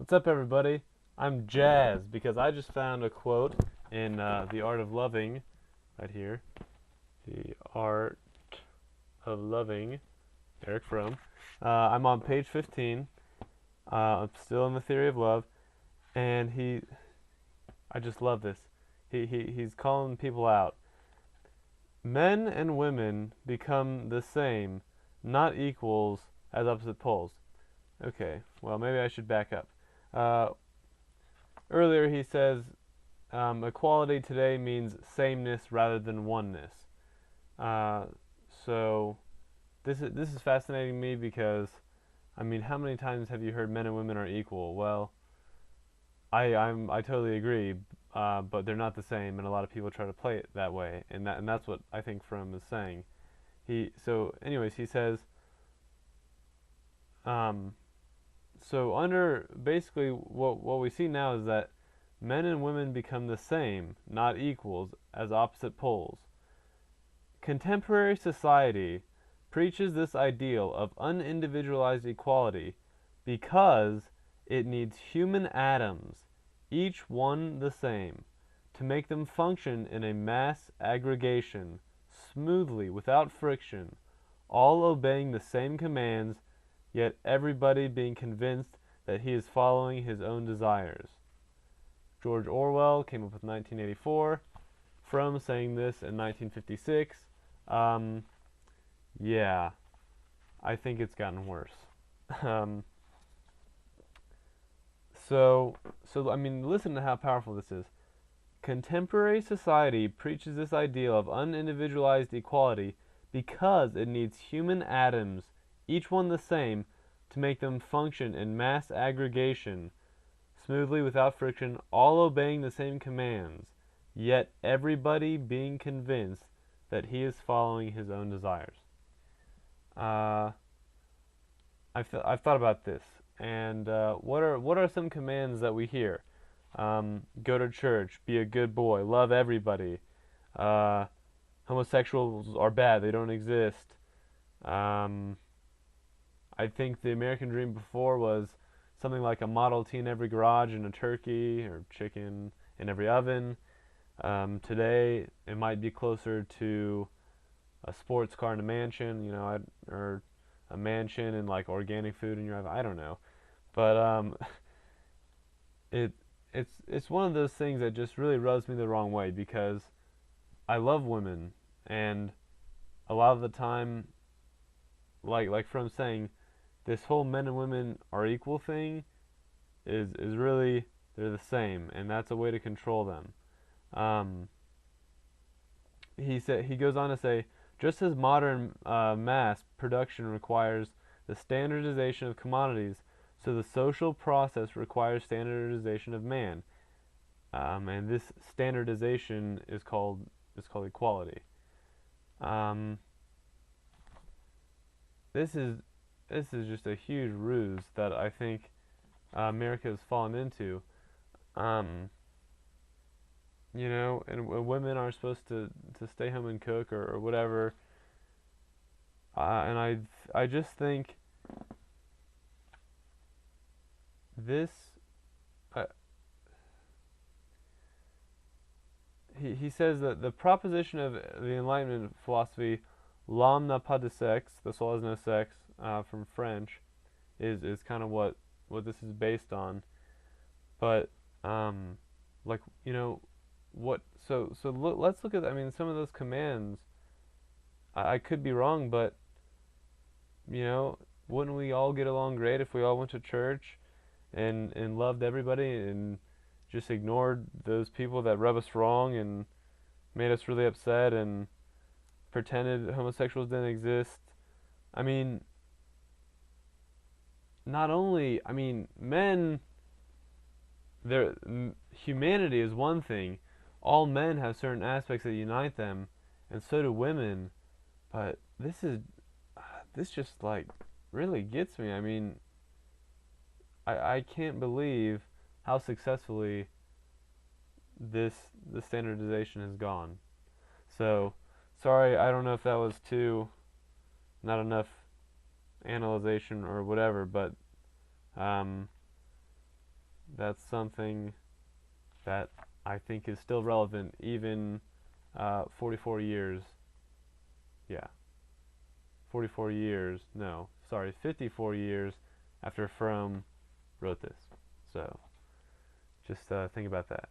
What's up, everybody? I'm Jazz because I just found a quote in The Art of Loving, right here. The Art of Loving, Eric Fromm. I'm on page 15. I'm still in the theory of love, and I just love this. He's calling people out. Men and women become the same, not equals as opposite poles. Okay, well, maybe I should back up. Uh, Earlier he says equality today means sameness rather than oneness. Uh, so this is fascinating to me because I mean, how many times have you heard men and women are equal? Well, I totally agree, but they're not the same, and a lot of people try to play it that way, and that's what I think Fromm is saying. Anyways, he says um, so under basically what we see now is that men and women become the same, not equals, as opposite poles. Contemporary society preaches this ideal of unindividualized equality because it needs human atoms, each one the same, to make them function in a mass aggregation, smoothly, without friction, all obeying the same commands, yet everybody being convinced that he is following his own desires. George Orwell came up with 1984. Fromm saying this in 1956. Um, yeah, I think it's gotten worse. um, I mean, listen to how powerful this is. Contemporary society preaches this ideal of unindividualized equality because it needs human atoms, each one the same, to make them function in mass aggregation, smoothly without friction, all obeying the same commands, yet everybody being convinced that he is following his own desires. Uh, I've thought about this, and what are some commands that we hear? Go to church, be a good boy, love everybody. Uh, Homosexuals are bad; they don't exist. Um, I think the American dream before was something like a Model T in every garage and a turkey or chicken in every oven. Today, it might be closer to a sports car in a mansion, or a mansion and like organic food in your oven. I don't know, but it it's one of those things that just really rubs me the wrong way because I love women, and a lot of the time, like from saying, this whole men and women are equal thing is really they're the same, and that's a way to control them. Um, he goes on to say, just as modern mass production requires the standardization of commodities, so the social process requires standardization of man, and this standardization is called equality. Um, this is this is just a huge ruse that I think America has fallen into. Um, and women are supposed to stay home and cook or whatever. And I just think this. Uh, he says that the proposition of the Enlightenment philosophy, l'homme n'a pas de sexe, the soul has no sex, from French, is kind of what this is based on. But like what let's look at, I mean, some of those commands. I could be wrong, but you know wouldn't we all get along great if we all went to church and loved everybody and just ignored those people that rub us wrong and made us really upset and pretended homosexuals didn't exist? I mean, not only, I mean, men, humanity is one thing. All men have certain aspects that unite them, and so do women. But this just like really gets me. I mean, I can't believe how successfully the standardization has gone. So sorry, I don't know if that was too not enough analyzation or whatever, but um, That's something that I think is still relevant even 44 years. Yeah, 44 years. No, sorry, 54 years after Fromm wrote this. So just think about that.